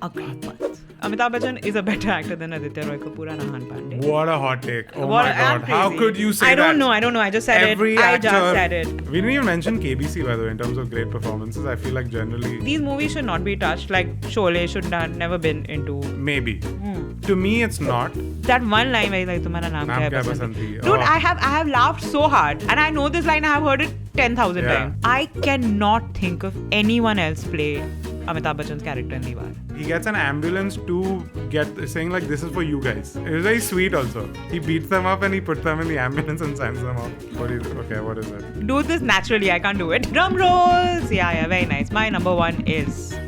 Agneepath. Amitabh Bachchan is a better actor than Aditya Roy Kapoor and Ahan Pandey. What a hot take. Oh my god. How could you say that? I don't know. I just said Every it. Actor, I just said it. We didn't even mention KBC, by the way, in terms of great performances. I feel like generally... These movies should not be touched. Like, Sholay should have never been into... Maybe. To me, it's not. That one line where he's like, Tumhara naam kya hai Basanti? Dude, I have laughed so hard. And I know this line. I have heard it 10,000 times. I cannot think of anyone else play Amitabh Bachchan's character in Diwaar. He gets an ambulance to saying like, this is for you guys. It was very sweet also. He beats them up and he puts them in the ambulance and sends them off. What is it? Do this naturally. I can't do it. Drum rolls. Yeah, very nice. My number one is...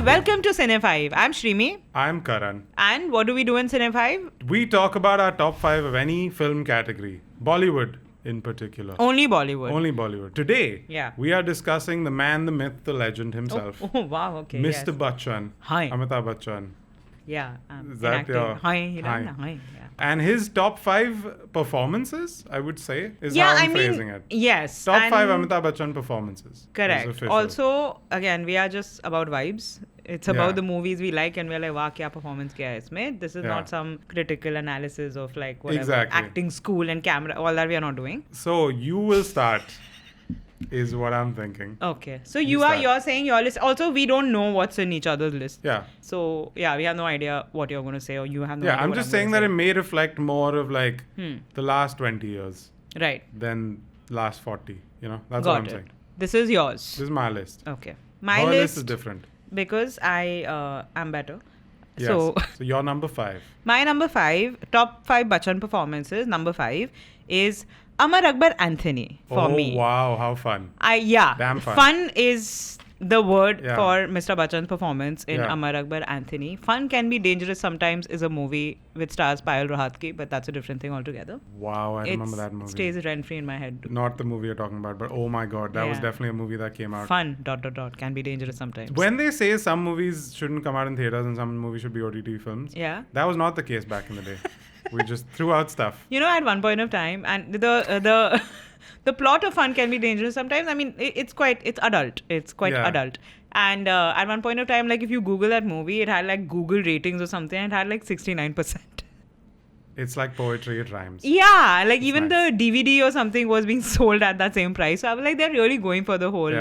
Welcome to Cine5. I'm Shrimi. I'm Karan. And what do we do in Cine5? We talk about our top 5 of any film category. Bollywood in particular. Only Bollywood. Only Bollywood. Today, we are discussing the man, the myth, the legend himself. Oh wow, okay. Mr. Bachchan. Hi. Amitabh Bachchan. Yeah. Is that your... Hi. Yeah. And his top 5 performances, I would say, is how I'm phrasing it. Yes. Top 5 Amitabh Bachchan performances. Correct. Also, again, we are just about vibes. It's about the movies we like and we're like, wow, kya performance kya hai isme? This is not some critical analysis of like whatever acting school and camera, all that we are not doing. So you will start, is what I'm thinking. Okay. So you're saying your list. Also, we don't know what's in each other's list. Yeah. So we have no idea what you're going to say or you have no idea. Yeah, I'm just saying that it may reflect more of like the last 20 years. Right. Than last 40. You know, that's what I'm saying. This is yours. This is my list. Okay. My list is different. Because I am better. Yes. So you're number 5. My number 5, top 5 Bachchan performances, number 5 is Amar Akbar Anthony for me. Oh wow, how fun. Damn fun. Fun is the word for Mr. Bachchan's performance in Amar Akbar Anthony. Fun Can Be Dangerous Sometimes is a movie with stars Payal Rohatgi, but that's a different thing altogether. Wow, I remember that movie. It stays rent-free in my head. Not the movie you're talking about, but oh my god, that was definitely a movie that came out. Fun, ... can be dangerous sometimes. When they say some movies shouldn't come out in theaters and some movies should be OTT films, that was not the case back in the day. We just threw out stuff. You know, at one point of time, and the plot of Fun Can Be Dangerous sometimes, I mean, it's adult. It's quite adult. And at one point of time, like if you Google that movie, it had like Google ratings or something, and it had like 69%. It's like poetry, it rhymes. Yeah, like it's even the DVD or something was being sold at that same price. So I was like, they're really going for the whole...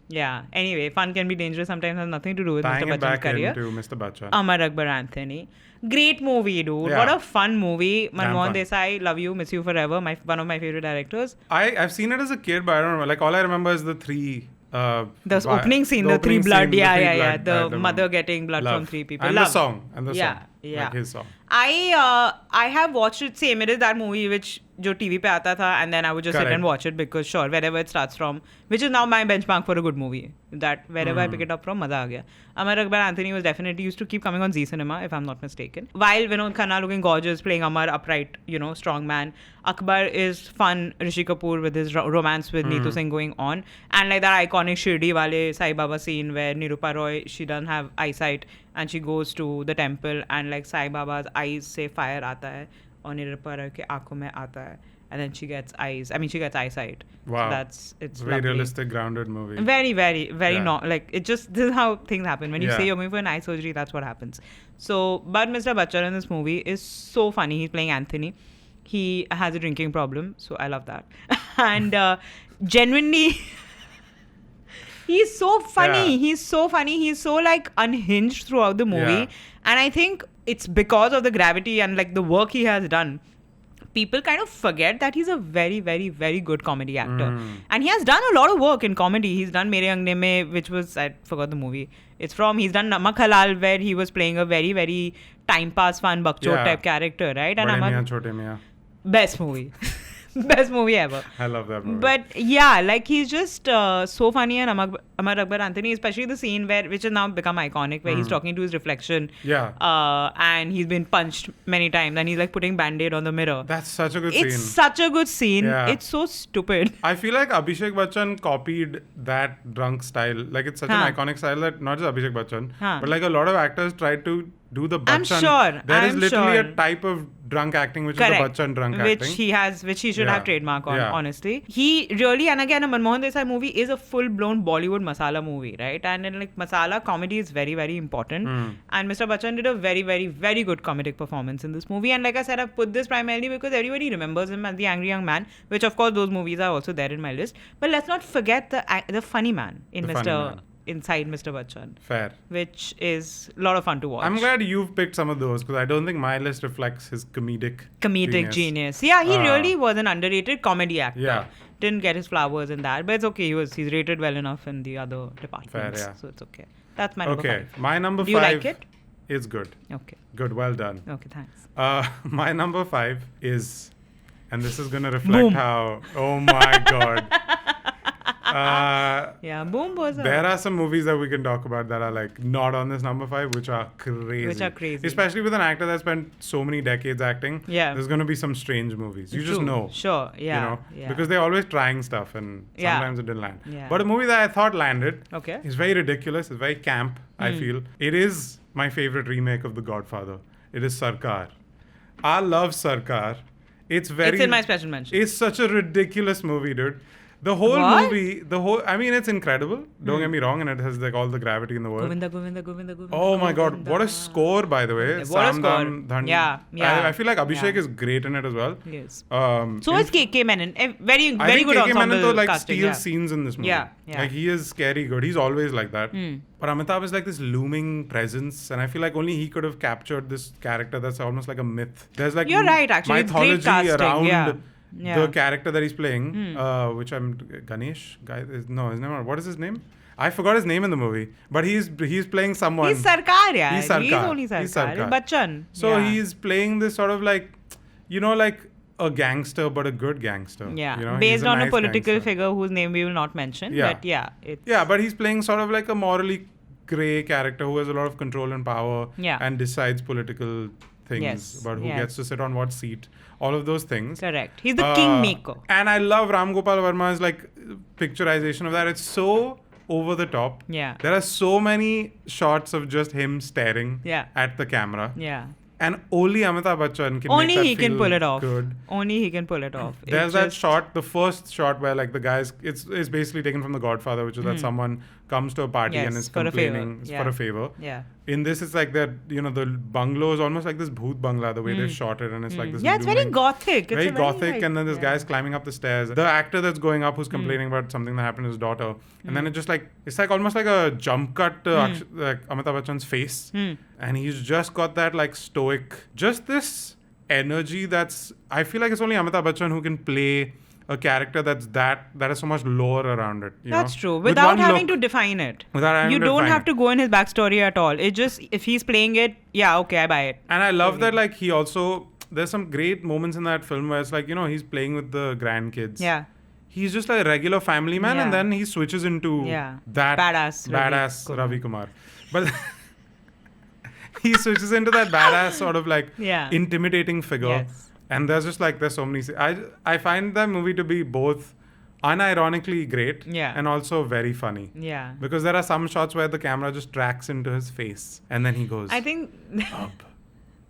Yeah. Anyway, Fun Can Be Dangerous sometimes has nothing to do with Mr. Bachchan's career. Into Mr. Bachchan. Amar Akbar Anthony. Great movie, dude. What a fun movie. Manmohan Desai, love you, miss you forever. One of my favorite directors. I've seen it as a kid, but I don't know. Like all I remember is the 3... the opening scene, the 3 blood. The mother getting blood from 3 people. And the song. Yeah. Like his song. I have watched it. Same, it is that movie which jo TV pe aata tha, and then I would just sit and watch it because wherever it starts from, which is now my benchmark for a good movie. That wherever I pick it up from, maza aa gaya. Amar Akbar Anthony was definitely used to keep coming on Zee Cinema, if I'm not mistaken. While Vinod Khanna looking gorgeous, playing Amar upright, strong man. Akbar is fun. Rishi Kapoor with his romance with Neetu Singh going on, and like that iconic Shirdi wale Sai Baba scene where Nirupa Roy, she doesn't have eyesight and she goes to the temple and like Sai Baba's eyes say fire aata hai aur Nirupa Roy ke aankhon mein aata hai, and then she gets eyesight. Wow. So it's very lovely. Realistic, grounded movie. Very, very, very not like it. Just this is how things happen when you say you're going for an eye surgery. That's what happens. So, but Mr. Bachchan in this movie is so funny. He's playing Anthony. He has a drinking problem, so I love that. And genuinely, he's so funny. He's so funny. He's so like unhinged throughout the movie, and I think it's because of the gravity and like the work he has done. People kind of forget that he's a very, very, very good comedy actor. And he has done a lot of work in comedy. He's done Mere Angne Mein, which was, I forgot the movie it's from. He's done Namak Halal, where he was playing a very, very time pass fun bakchot type character, right? And Bade Miyan, Chote Miyan. Best movie. Best movie ever. I love that movie. But yeah, like he's just so funny. And Amar Akbar Anthony, especially the scene which has now become iconic, where he's talking to his reflection. Yeah. And he's been punched many times and he's like putting Band-Aid on the mirror. That's such a good scene. It's such a good scene. Yeah. It's so stupid. I feel like Abhishek Bachchan copied that drunk style. Like it's such an iconic style that not just Abhishek Bachchan, but like a lot of actors tried to do the Bachchan. sure. There is I'm literally sure. a type of drunk acting which Correct. is the Bachchan drunk which acting. which he should have trademark on, Yeah. honestly. He really, and again, a Manmohan Desai movie is a full-blown Bollywood masala movie, right? And in like masala, comedy is very, very important. And Mr. Bachchan did a very, very, very good comedic performance in this movie. And like I said, I've put this primarily because everybody remembers him as the angry young man, which of course those movies are also there in my list. But let's not forget the funny man in inside Mr. Bachchan. Fair. Which is a lot of fun to watch. I'm glad you've picked some of those because I don't think my list reflects his comedic genius. Yeah, he really was an underrated comedy actor. Yeah. Didn't get his flowers in that, but it's okay. He's rated well enough in the other departments. Fair, yeah. So it's okay. That's my number 5. Okay, my number 5 Do you like it? is good. Okay. Good, well done. Okay, thanks. My number 5 is, and this is going to reflect how, oh my God. Yeah, Boom was There are some movies that we can talk about that are like not on this number 5, which are crazy. Especially with an actor that spent so many decades acting. Yeah. There's going to be some strange movies. You just know. Sure, yeah. You know? Yeah. Because they're always trying stuff and sometimes it didn't land. Yeah. But a movie that I thought landed is very ridiculous. It's very camp, I feel. It is my favorite remake of The Godfather. It is Sarkar. I love Sarkar. It's in my special mention. It's such a ridiculous movie, dude. The whole movie, I mean, it's incredible. Don't get me wrong, and it has like all the gravity in the world. Govinda. Oh my God, what a score, by the way. What a score. Yeah. I feel like Abhishek is great in it as well. Yes. So is KK Menon. Very good KK ensemble Menon though, like casting, steals scenes in this movie. Yeah. Like he is scary good. He's always like that. But Amitabh is like this looming presence, and I feel like only he could have captured this character that's almost like a myth. There's like You're right, actually. mythology It's great casting. around Yeah. the character that he's playing, which I'm Ganesh guy. His name. What is his name? I forgot his name in the movie, but he's playing someone. He's Sarkar, yeah. He's Sarkar. He's only Sarkar. He's Sarkar. Bachchan. So he's playing this sort of like, like a gangster, but a good gangster. Yeah. You know? Based on nice a political gangster. figure whose name we will not mention. Yeah. But yeah. Yeah, but he's playing sort of like a morally grey character who has a lot of control and power and decides political things about who gets to sit on what seat. All of those things. Correct. He's the kingmaker. And I love Ram Gopal Verma's like picturization of that. It's so over the top. Yeah. There are so many shots of just him staring at the camera. Yeah. And only Amitabh Bachchan can only make that he can feel pull it off. Good. Only he can pull it off. There's that shot, the first shot where like the guys, it's basically taken from The Godfather, which is that someone comes to a party and is complaining for a favor. Yeah. In this, it's like that, the bungalow is almost like this bhoot bungalow, the way they shot it, and it's like this. Yeah, it's very gothic. Very gothic, and then this guy's climbing up the stairs. The actor that's going up who's complaining about something that happened to his daughter, and then it's like almost like a jump cut to like Amitabh Bachchan's face, and he's just got that like stoic, just this energy that's. I feel like it's only Amitabh Bachchan who can play a character that has so much lore around it. That's true. Without having to define it. You don't have to go in his backstory at all. It just, if he's playing it, okay, I buy it. And I love that like he also, there's some great moments in that film where it's like, he's playing with the grandkids. Yeah. He's just like a regular family man and then he switches into that badass Ravi Kumar. But he switches into that badass sort of like intimidating figure. Yes. And there's so many. I find that movie to be both unironically great and also very funny. Yeah. Because there are some shots where the camera just tracks into his face and then he goes up.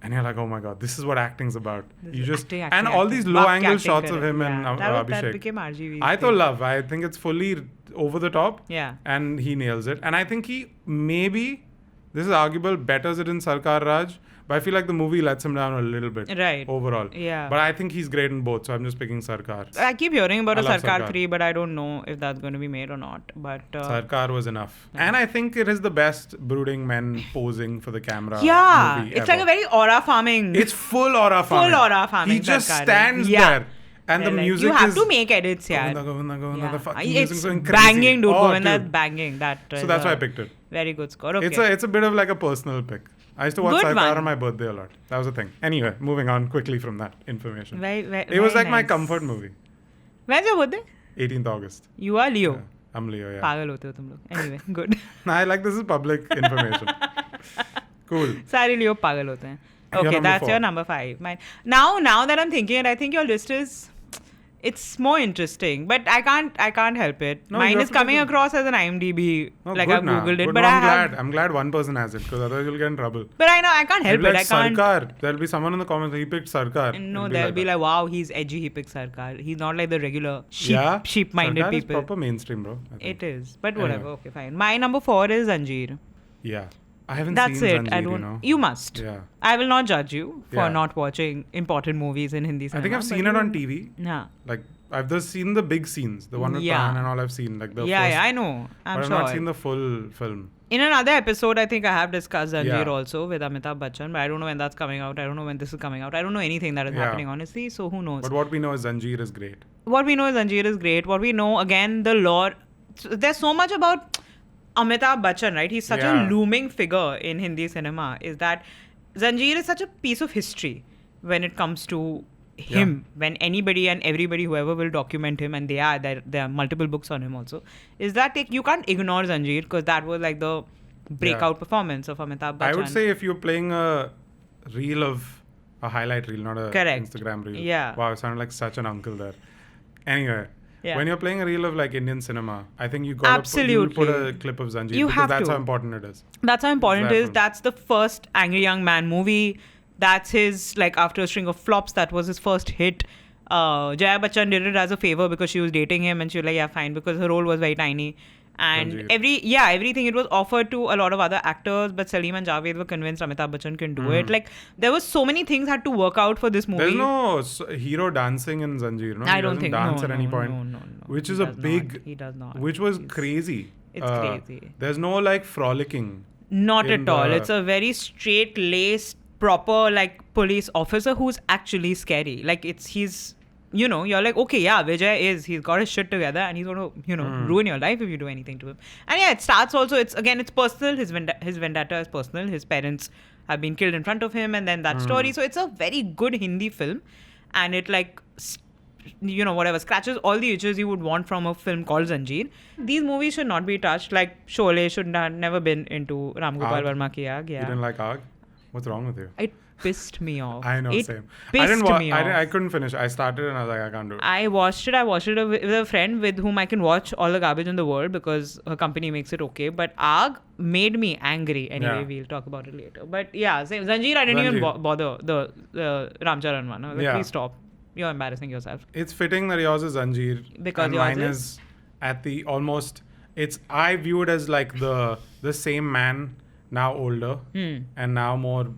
And you're like, oh my God, this is what acting's about. And all these low angle shots of him and Abhishek. That became RGV. I love. I think it's fully over the top. Yeah. And he nails it. And I think he maybe, this is arguable, betters it in Sarkar Raj. But I feel like the movie lets him down a little bit. Right. Overall. Yeah. But I think he's great in both. So I'm just picking Sarkar. I keep hearing about a Sarkar 3, but I don't know if that's going to be made or not. But Sarkar was enough. Yeah. And I think it is the best brooding men posing for the camera movie it's ever. Like a very aura farming. It's full aura farming. Full aura farming. He just stands there. And the music you have to make edits, Govinda. The fucking it's music's going banging, crazy. dude. Govinda is banging. So that's why I picked it. Very good score. Okay. It's a bit of like a personal pick. I used to watch Sarkar on my birthday a lot. That was a thing. Anyway, moving on quickly from that information. It was like my comfort movie. When's your birthday? 18th August. You are Leo. Yeah, I'm Leo, yeah. Pagal hote ho tum log. Anyway, good. I like this is public information. Cool. Sare Leo pagal hote hain. Okay, that's your number 5. Now that I'm thinking it, I think your list is It's more interesting, but I can't help it. No, Mine you is have to coming take across as an IMDb. No, Like good I've now. googled it, Good but now, I I'm glad one person has it, because otherwise you'll get in trouble. But I know I can't help It'll it. be I like can't. Sarkar. There'll be someone in the comments. He picked Sarkar. No, It'll they'll be that. like, wow, he's edgy. He picked Sarkar. He's not like the regular sheep-minded Sarkar people. is proper mainstream, bro. I think. It is, but whatever. Okay, fine. My number 4 is Zanjeer. Yeah. I haven't That's seen it. Zanjeer, I don't. you know. You must. Yeah. I will not judge you for Yeah. not watching important movies in Hindi cinema. I think I've seen it on TV. Yeah. Like, I've just seen the big scenes, the one with Pan and all. I've seen like the first. Yeah, I know. I'm but sure. I've not seen the full film. In another episode, I think I have discussed Zanjeer Yeah. also with Amitabh Bachchan, but I don't know when that's coming out. I don't know when this is coming out. I don't know anything that is happening, honestly. So who knows? But what we know is Zanjeer is great. What we know is Zanjeer is great. What we know, again, the lore. There's so much about Amitabh Bachchan, right? He's such a looming figure in Hindi cinema. Is that Zanjeer is such a piece of history when it comes to him. When anybody and everybody, whoever will document him, and there are multiple books on him also, is that you can't ignore Zanjeer, because that was like the breakout performance of Amitabh Bachchan. I would say if you're playing a highlight reel, not a Instagram reel. Yeah. Wow, I sounded like such an uncle there. Anyway. Yeah. When you're playing a reel of like Indian cinema, I think you got to put a clip of Zanjeer, because that's how important it is. That's how important it is. That's the first Angry Young Man movie. That's his, like, after a string of flops, that was his first hit. Jaya Bachchan did it as a favor because she was dating him, and she was like, yeah, fine, because her role was very tiny. And everything, it was offered to a lot of other actors, but Salim and Javed were convinced Amitabh Bachchan can do it. Like, there was so many things had to work out for this movie. There's no hero dancing in Zanjeer, no? I don't think dance at any point. No. Which is a big... He does not. Which was crazy. It's crazy. There's no, like, frolicking. Not at all. It's a very straight-laced, proper, like, police officer who's actually scary. Like, he's... You know, you're like, okay, yeah, Vijay he's got his shit together, and he's going to, ruin your life if you do anything to him. And yeah, it starts also, it's personal. His vendetta is personal. His parents have been killed in front of him, and then that story. So it's a very good Hindi film, and it scratches all the itches you would want from a film called Zanjeer. These movies should not be touched. Like, Sholay should have never been into Ram Gopal Verma ki Aag. Yeah. You didn't like Aag? What's wrong with you? It pissed me off. I know, same. I couldn't finish. I started and I was like, I can't do it. I watched it with a friend with whom I can watch all the garbage in the world because her company makes it okay. But Aag made me angry. Anyway, we'll talk about it later. But yeah, same. Zanjeer, I didn't even bother the Ramcharan one. I was like, please stop. You're embarrassing yourself. It's fitting that yours is Zanjeer. Because and mine is at the almost... I view it as like the same man, now older and now more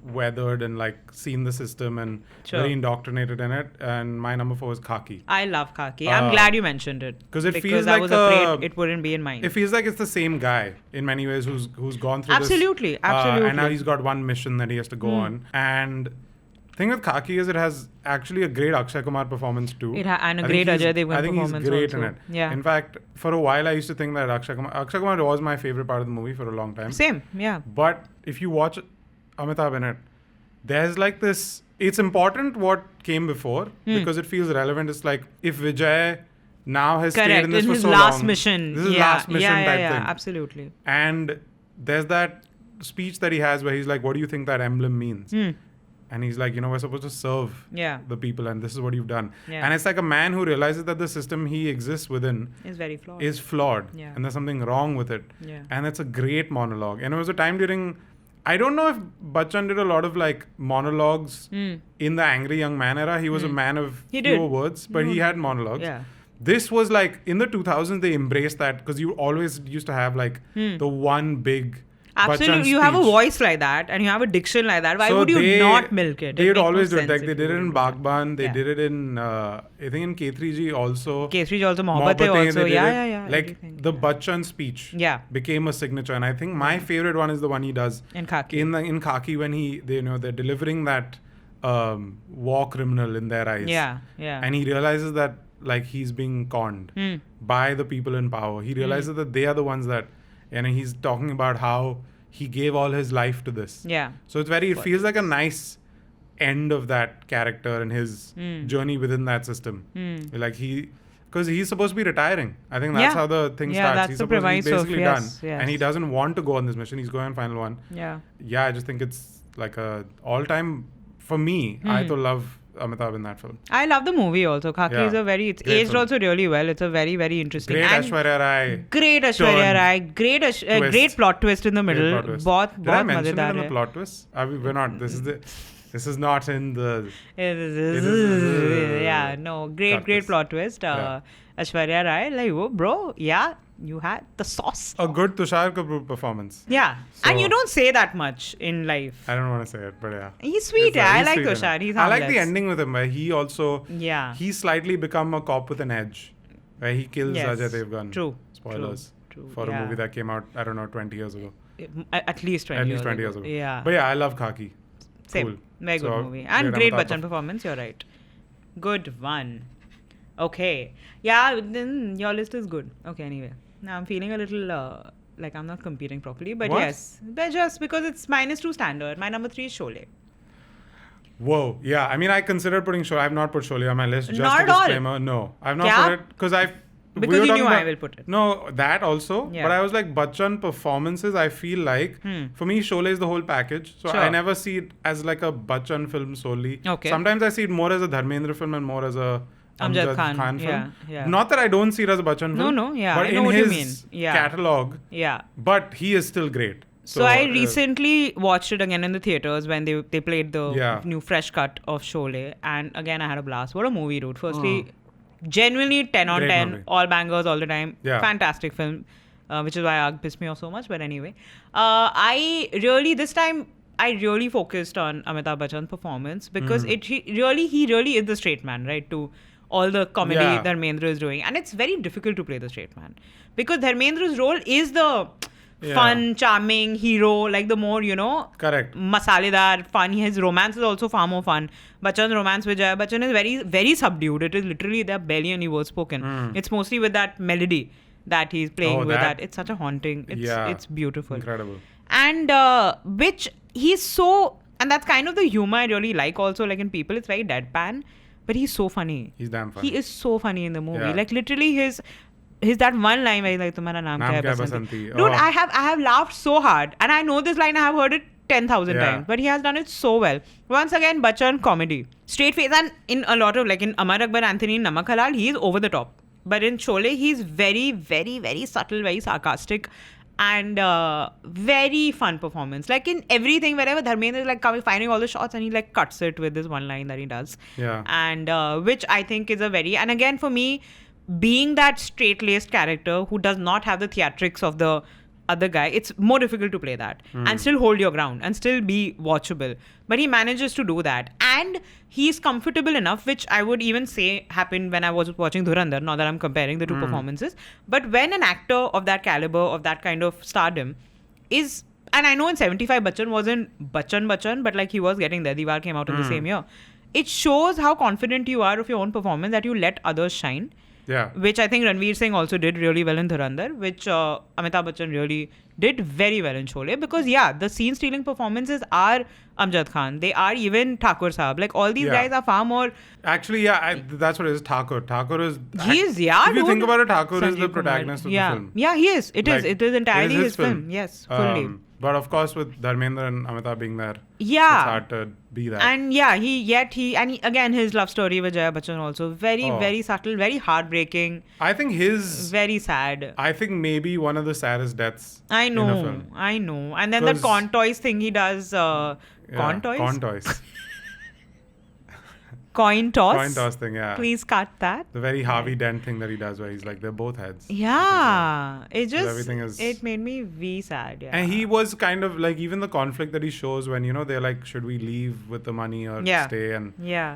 weathered and like seen the system and very indoctrinated in it. And my number 4 is Khaki. I love Khaki. I'm glad you mentioned it. Because feels like I was afraid it wouldn't be in mine. It feels like it's the same guy in many ways who's gone through Absolutely. this. And now he's got one mission that he has to go on. And thing with Khaki is it has actually a great Akshay Kumar performance too. And a great Ajay Devgan performance. I think he's great in it. Yeah. In fact, for a while I used to think that Akshay Kumar was my favorite part of the movie for a long time. Same, yeah. But if you watch Amitabh in it, there's like this... It's important what came before because it feels relevant. It's like if Vijay now has stayed in this for so long. This is his last mission type thing. Yeah, absolutely. And there's that speech that he has where he's like, what do you think that emblem means? And he's like, we're supposed to serve the people and this is what you've done. Yeah. And it's like a man who realizes that the system he exists within is flawed. Yeah. And there's something wrong with it. Yeah. And it's a great monologue. And it was a time during... I don't know if Bachchan did a lot of like monologues in the Angry Young Man era. He was a man of fewer words, but he had monologues. Yeah. This was like, in the 2000s, they embraced that because you always used to have like the one big... Absolutely, you have a voice like that and you have a diction like that. Why would you not milk it? They would always do it. Like they did it in Bagban. They did it in, I think in K3G also. K3G also, Mohabbatein also. Yeah. Like the Bachchan speech became a signature. And I think my favorite one is the one he does in Khaki. In Khaki when they're delivering that war criminal in their eyes. Yeah. And he realizes that like he's being conned by the people in power. He realizes that they are the ones that... And he's talking about how he gave all his life to this. Yeah. So it feels like a nice end of that character and his journey within that system. Like because he's supposed to be retiring. I think that's how the thing starts. He's basically done. And he doesn't want to go on this mission. He's going on final one. Yeah. Yeah, I just think it's like a all-time, for me, I love Amitabh in that film. I love the movie also. Khaki is it's great aged film. also really well. It's a very, very interesting. Great and Aishwarya Rai. Great Aishwarya Rai. Great plot twist in the middle. Did I mention it in the hai. plot twist? We're not. This is not in the. Great plot twist. Aishwarya Rai, like, oh, bro, you had the sauce. A good Tushar Kapoor performance. Yeah, So- and you don't say that much in life. I don't want to say it, but yeah. He's sweet. I like Tushar. He's I like the harmless. ending with him where he also. Yeah. He slightly become a cop with an edge, where he kills Yes. Ajay Devgan. True. Spoilers. True. For a movie that came out, I don't know, 20 years ago. At least 20 years. At least 20 years ago. Yeah. But yeah, I love Khaki. Same. Cool. Very good So, movie. And great great Amitabh Bachchan performance, you're right. Good one. Okay. Yeah, then your list is good. Okay, anyway. Now I'm feeling a little like I'm not competing properly. But What? yes, but just because it's -2 standard. My number 3 is Sholay. Whoa. Yeah. I mean, I considered putting Sholay. I've not put Sholay on my list. Just Not a at all. disclaimer. No. I've not Kya? put it because Because you knew I will put it. No, that also. Yeah. But I was like, Bachchan performances, I feel like, for me, Sholay is the whole package. So Sure. I never see it as like a Bachchan film solely. Okay. Sometimes I see it more as a Dharmendra film and more as a Amjad Khan film. yeah. Not that I don't see it as a Bachchan film. No, yeah, But I know in what you his mean. Yeah. catalog, Yeah. but he is still great. So I recently watched it again in the theaters when they played the new fresh cut of Sholay, and again I had a blast. What a movie, dude! Firstly, genuinely 10 on Great 10, movie. all bangers all the time. Yeah. Fantastic film, which is why Agh pissed me off so much. But anyway, this time I really focused on Amitabh Bachchan's performance because he really is the straight man, right? To all the comedy Dharmendra is doing, and it's very difficult to play the straight man because Dharmendra's role is the fun, charming hero, like the more, Correct. masaledar, fun. His romance is also far more fun. Bachchan's romance with Jaya Bachchan is very, very subdued. It is literally, there are barely any words spoken. It's mostly with that melody that he's playing with that. It's such a haunting. It's beautiful. Incredible. And which he's so, and that's kind of the humor I really like also, like in people, it's very deadpan, but he's so funny. He's damn funny. He is so funny in the movie. Yeah. Like literally his that one line where he's like, "Tumhara naam kya hai, Basanti?" Dude, Oh. I have laughed so hard, and I know this line. I have heard it 10,000 times, but he has done it so well. Once again, Bachchan comedy, straight face, and in a lot of like in Amar Akbar Anthony, in Namak Halal, he is over the top. But in Sholay, he's very, very, very subtle, very sarcastic, and very fun performance. Like in everything, wherever Dharmendra is like finding all the shots, and he like cuts it with this one line that he does. Yeah. And which I think is and again for me, being that straight-laced character who does not have the theatrics of the other guy, it's more difficult to play that and still hold your ground and still be watchable. But he manages to do that. And he's comfortable enough, which I would even say happened when I was watching Dhurandhar, not that I'm comparing the two performances. But when an actor of that caliber, of that kind of stardom is... And I know in 75, Bachchan wasn't Bachchan, but like he was getting there. Diwaar came out in the same year. It shows how confident you are of your own performance, that you let others shine. Yeah. Which I think Ranveer Singh also did really well in Dhurandhar, which Amitabh Bachchan really did very well in Sholay. Because, the scene-stealing performances are Amjad Khan. They are even Thakur Sahab. Like, all these guys are far more... Actually, that's what it is. Thakur is... He is, If you think about it, Thakur is the protagonist of the film. Yeah, he is. It is entirely his his film. Yes, fully. But of course, with Dharmendra and Amitabh being there, it's hard to be that. And again, his love story with Jaya Bachchan also very subtle, very heartbreaking. I think very sad. I think maybe one of the saddest deaths I in a film. know. And then the corn toys thing he does. Corn toys? Corn toys. Coin toss. Coin toss thing, yeah. Please cut that. The very Harvey Dent thing that he does where he's like, they're both heads. Yeah. It made me sad. Yeah. And he was kind of like, even the conflict that he shows when, they're like, should we leave with the money or stay? And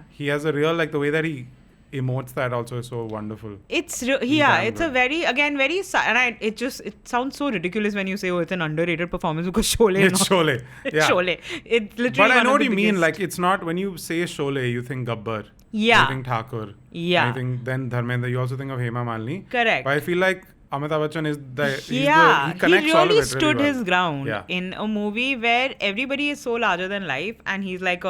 he has a real, like the way that he emotes that also is so wonderful. It's a very sad, and it sounds so ridiculous when you say, it's an underrated performance because Sholay. It's Sholay. It's Sholay. It's literally. But I know what you mean. Like, it's not, when you say Sholay, you think Gabbar. Yeah. You think Thakur. Yeah. You think then Dharmendra. You also think of Hema Malini. Correct. But I feel like Amitabh Bachchan is he connects all of really it stood really well. his ground in a movie where everybody is so larger than life, and he's like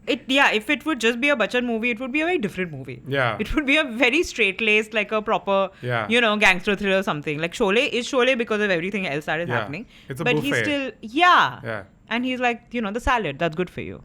if it would just be a Bachchan movie, it would be a very different movie. Yeah. It would be a very straight-laced, like a proper, gangster thriller or something. Like Sholay is Sholay because of everything else that is happening. It's a but buffet. he's still, and he's like, the salad, that's good for you.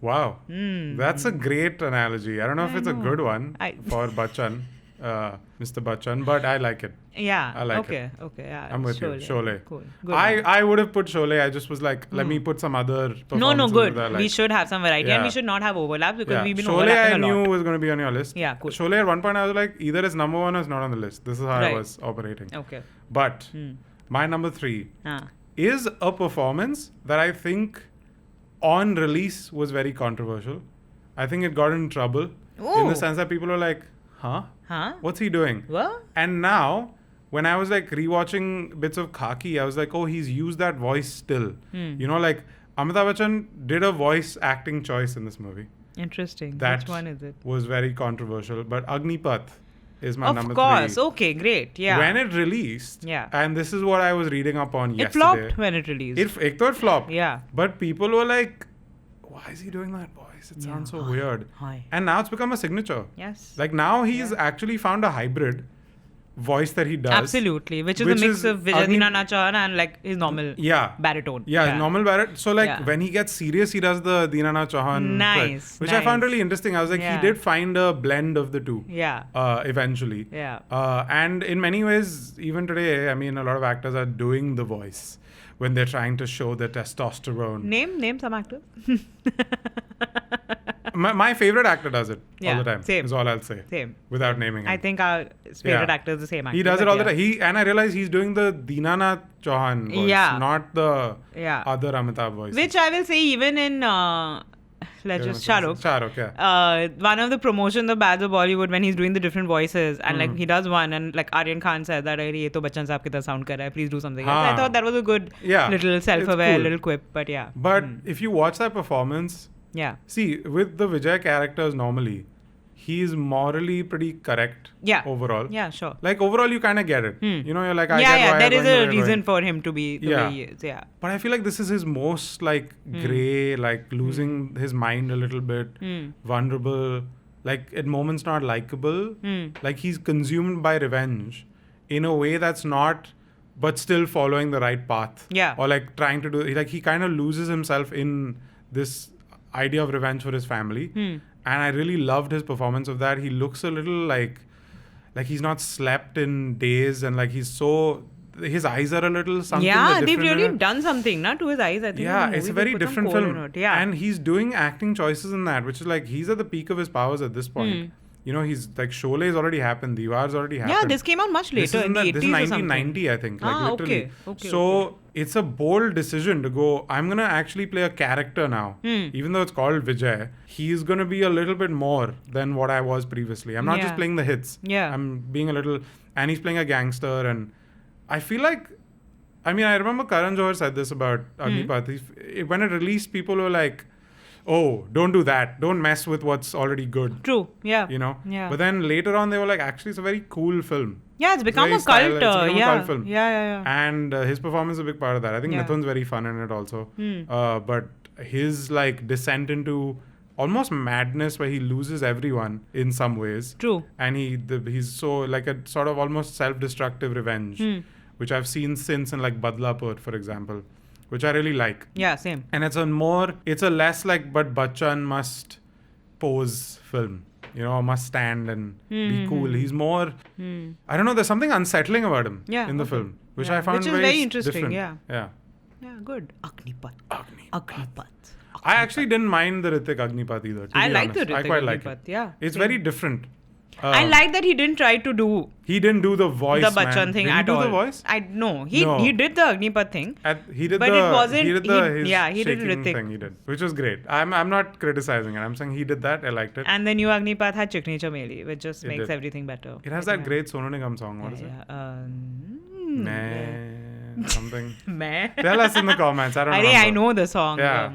Wow. That's a great analogy. I don't know if it's a good one for Bachchan, Mr. Bachchan, but I like it. Yeah. I like it. Okay. Yeah. I'm with you. Sholay. Cool. Good. I would have put Sholay. I just was like, let me put some other performances. No, good. That I like. We should have some variety and we should not have overlaps because we've been Sholay overlapping I a lot. knew was going to be on your list. Yeah, cool. Sholay at one point I was like, either it's number one or it's not on the list. This is how I was operating. Okay. But my number 3 is a performance that I think on release was very controversial. I think it got in trouble in the sense that people were like, huh? What's he doing? What? And now, when I was like rewatching bits of Khaki, I was like, oh, he's used that voice still. You know, like Amitabh Bachchan did a voice acting choice in this movie. Interesting. That Which one is it? Was very controversial. But Agneepath is my number 3. Of course. Okay, great. Yeah. When it released, and this is what I was reading up on yesterday. It flopped when it released. It flopped. Yeah. But people were like, why is he doing that voice? It sounds so weird. And now it's become a signature. Yes. Like now he's actually found a hybrid voice that he does. Absolutely. Which is a mix of Vijay Dinana Chauhan and like his normal baritone. Yeah, normal baritone. So like when he gets serious, he does the Dinana Chauhan. Nice. Which I found really interesting. I was like, he did find a blend of the two. Yeah. Eventually. Yeah. And in many ways, even today, I mean, a lot of actors are doing the voice when they're trying to show their testosterone. Name some actors. My favorite actor does it all the time. Same. Is all I'll say. Same. Without naming him. I think our favorite actor is the same actor. He does it all the time. And I realize he's doing the Dinana Chauhan voice, not the other Amitabh voice. Which I will say even in Shahrukh. One of the promotions of Bads of Bollywood when he's doing the different voices and like he does one and like Aryan Khan said that ye to Bachchan saab ki tarah sound kar raha hai, please do something else. I thought that was a good little self-aware little quip, but But if you watch that performance, see, with the Vijay characters normally, he's morally pretty correct overall. Yeah, sure. Like overall you kind of get it. You know, you're like, I get why there is a reason for him to be the way he is. Yeah. But I feel like this is his most like grey, like losing his mind a little bit, vulnerable, like at moments not likable. Like he's consumed by revenge in a way that's not, but still following the right path. Yeah. Or like trying to do, like he kind of loses himself in this idea of revenge for his family. And I really loved his performance of that. He looks a little like he's not slept in days, and like his eyes are a little something. Yeah, they've really done something to his eyes. I think. Yeah, it's a very different film. Yeah. And he's doing acting choices in that, which is like he's at the peak of his powers at this point. You know, he's like Sholay's already happened, Deewar's already happened. Yeah, this came out much later in the 80s. This is 1990, I think. Like literally. Okay. It's a bold decision to go, I'm going to actually play a character now. Even though it's called Vijay, he's going to be a little bit more than what I was previously. I'm not just playing the hits. Yeah. I'm being a little, and he's playing a gangster. And I feel like, I mean, I remember Karan Johar said this about Agneepath. When it released, people were like, oh, don't do that. Don't mess with what's already good. True. Yeah. You know? Yeah. But then later on, they were like, actually, it's a very cool film. Yeah, it's become a cult. It's become a cult film. Yeah. And his performance is a big part of that. I think Mithun's very fun in it also. But his like descent into almost madness where he loses everyone in some ways. True. And he's so like a sort of almost self-destructive revenge, which I've seen since in like Badlapur, for example. Which I really like. Yeah, same. And it's a less like, but Bachchan must pose film, you know, must stand and be cool. He's more, I don't know, there's something unsettling about him in the film, which I found very interesting. different. Yeah, good. Agneepath. I actually didn't mind the Hrithik Agneepath either. I like the Hrithik I quite like Agneepath, it. yeah. It's very different. I like that he didn't try to do. He didn't do the voice. The Bachchan thing at all. Did he do the voice? He did the Agneepath thing. He did but the. It wasn't. He did the. He did Hrithik thing. He did, which was great. I'm not criticizing it. I'm saying he did that. I liked it. And the new Agneepath had Chikni Chameli, which just makes everything better. It has that great Sonu Nigam song. What is it? Something. Tell us in the comments. I don't know. I know the song. Yeah.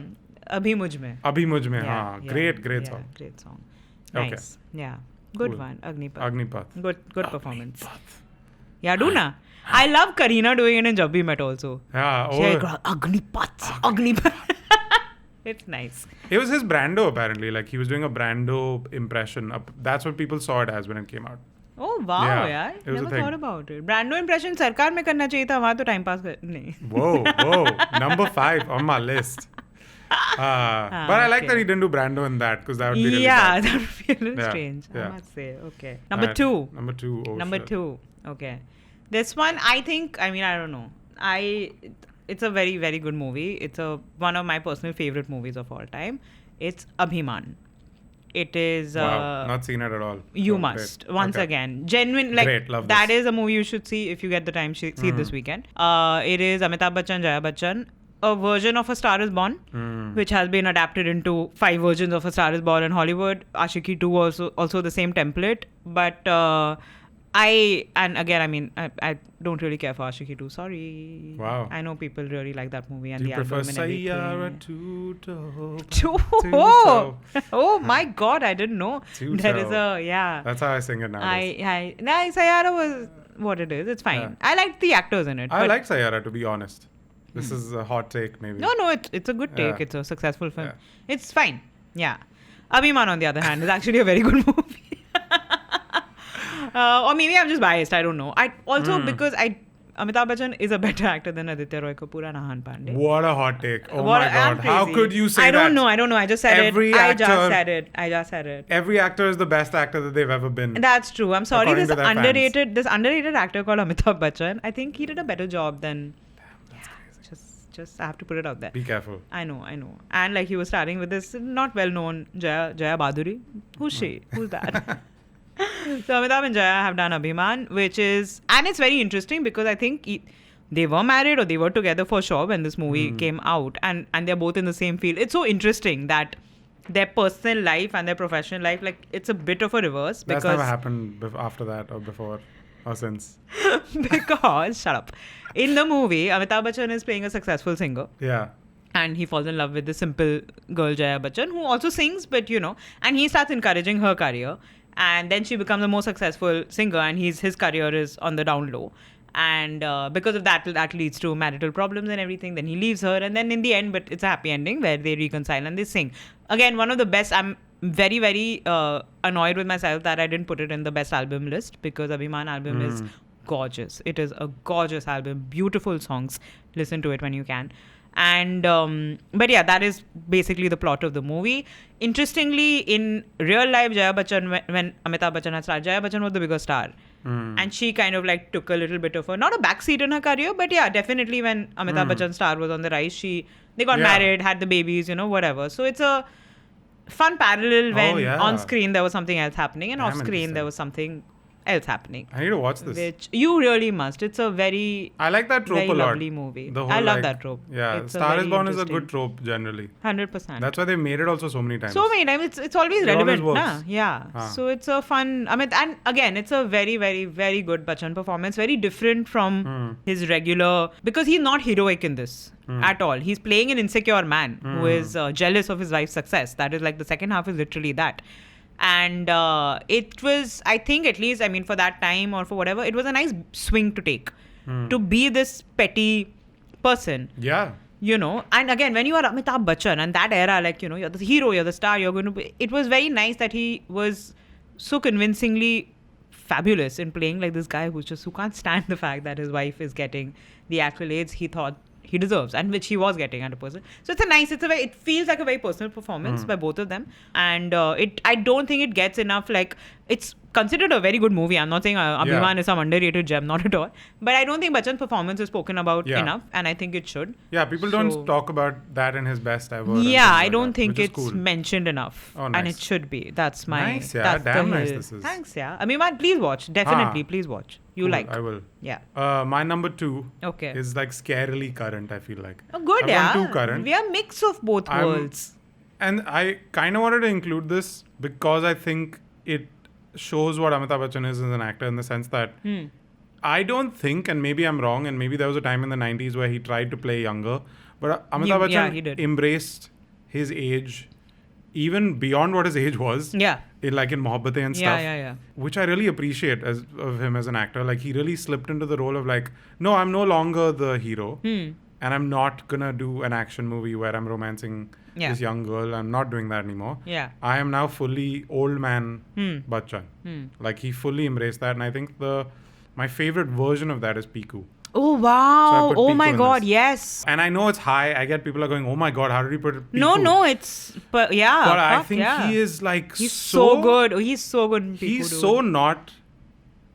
Abhi Mujh Mein. Abhi Mujh Mein. Great song. Great song. Nice. Yeah. Good one. Agneepath. Good performance. Yeah, do na. I love Kareena doing it in Jab We Met also. Yeah. Agneepath. It's nice. It was his Brando apparently. Like he was doing a Brando impression. That's what people saw it as when it came out. Oh wow, yeah. Never thought about it. Brando impression Sarkar में करना चाहिए था. वहाँ तो time pass नहीं. Whoa. Number 5 on my list. But I like that he didn't do Brando in that because that would be really Yeah, bad. that would be a little strange. I must say. Okay. Number two. Number two. Oh, Number shit. two. Okay. This one, I think. I mean, I don't know. It's a very, very good movie. It's one of my personal favorite movies of all time. It's Abhiman. It is. Wow, not seen it at all. You So must great. once Okay. again. Genuine, like Great, love that this. is a movie you should see if you get the time. See it this weekend. It is Amitabh Bachchan, Jaya Bachchan, a version of A Star Is Born, which has been adapted into 5 versions of A Star Is Born in Hollywood. Ashiki 2 also the same template, but I don't really care for Ashiki 2. Sorry. Wow. I know people really like that movie and Do the you prefer album and Sayara everything. Tuto? Oh my God! I didn't know Tuto. there is a That's how I sing it nowadays. Sayara was what it is. It's fine. Yeah. I liked the actors in it. I but like Sayara, to be honest. This is a hot take, maybe. No, it's a good take. Yeah. It's a successful film. Yeah. It's fine. Yeah. Abhiman, on the other hand, is actually a very good movie. Or maybe I'm just biased. I don't know. Because Amitabh Bachchan is a better actor than Aditya Roy Kapoor and Ahan Pandey. What a hot take. Oh What my I'm God. How crazy. could you say that? I don't know. I just said Every it. actor- I just said it. Every actor is the best actor that they've ever been. That's true. I'm sorry. According This to their underrated actor called Amitabh Bachchan. I think he did a better job than. Just I have to put it out there. Be careful. I know. And like he was starting with this not well-known Jaya Baduri. Who's she? Who's that? So Amitabh and Jaya have done Abhiman, and it's very interesting because I think they were married or they were together for sure when this movie came out, and they're both in the same field. It's so interesting that their personal life and their professional life, like it's a bit of a reverse because That's never happened after that or before or since. because shut up. In the movie, Amitabh Bachchan is playing a successful singer. Yeah. And he falls in love with the simple girl Jaya Bachchan, who also sings, but and he starts encouraging her career. And then she becomes a more successful singer, and his career is on the down low. And because of that leads to marital problems and everything. Then he leaves her, and then in the end, but it's a happy ending where they reconcile and they sing. Again, one of the best. I'm very, very annoyed with myself that I didn't put it in the best album list because Abhiman album is gorgeous. It is a gorgeous album, beautiful songs. Listen to it when you can. And but yeah, that is basically the plot of the movie. Interestingly, in real life, Jaya Bachchan, when Amitabh Bachchan had started, Jaya Bachchan was the bigger star. And she kind of like took a little bit of not a backseat in her career, but yeah, definitely when Amitabh Bachchan's star was on the rise, they got married, had the babies, whatever. So it's a fun parallel when on screen there was something else happening and off screen there was something else happening. I need to watch this. Which you really must. It's a I like that trope very a lot. lovely movie. The whole, I love that trope. Yeah, It's Star is very Born is a interesting. good trope generally. 100%. That's why they made it also so many times. So many times. It's always It relevant. always works. Nah? Yeah. So it's a fun. And again, it's a very, very, very good Bachchan performance. Very different from his regular. Because he's not heroic in this at all. He's playing an insecure man who is jealous of his wife's success. That is like the second half is literally that. And it was, I think, at least, for that time or for whatever, it was a nice swing to take. To be this petty person. Yeah. And again, when you are Amitabh Bachchan and that era, like, you're the hero, you're the star, you're going to be. It was very nice that he was so convincingly fabulous in playing like this guy who can't stand the fact that his wife is getting the accolades he thought he deserves and which he was getting at a person. So it feels like a very personal performance by both of them. And I don't think it gets enough, like, it's considered a very good movie. I'm not saying Abhiman is some underrated gem, not at all. But I don't think Bachchan's performance is spoken about enough, and I think it should. Yeah, people don't talk about that in his best ever. Yeah, I don't like think that, it's mentioned enough. Oh, nice. And it should be. That's my... Nice, yeah. That's Damn the nice hill. this is. Thanks, yeah. Abhiman, please watch. Definitely, please watch. You Cool, like. I will. Yeah. My number 2 Okay. is like scarily current, I feel like. Oh, good, I've yeah. gone too current. We are a mix of both worlds. And I kind of wanted to include this because I think it shows what Amitabh Bachchan is as an actor in the sense that I don't think, and maybe I'm wrong, and maybe there was a time in the 90s where he tried to play younger, but Amitabh Bachchan embraced his age even beyond what his age was. Yeah. In Mohabbatein and stuff. Yeah. Which I really appreciate of him as an actor. Like, he really slipped into the role of like, no, I'm no longer the hero. And I'm not gonna do an action movie where I'm romancing this young girl. I'm not doing that anymore. Yeah. I am now fully old man Bachchan. Like, he fully embraced that. And I think my favorite version of that is Piku. Oh So I wow! put Oh Piku my in God! this. Yes. And I know it's high. I get people are going, oh my God, how did he put Piku? No, it's yeah. But I fuck, think yeah. he is like He's so good. He's so good in Piku, He's dude. so not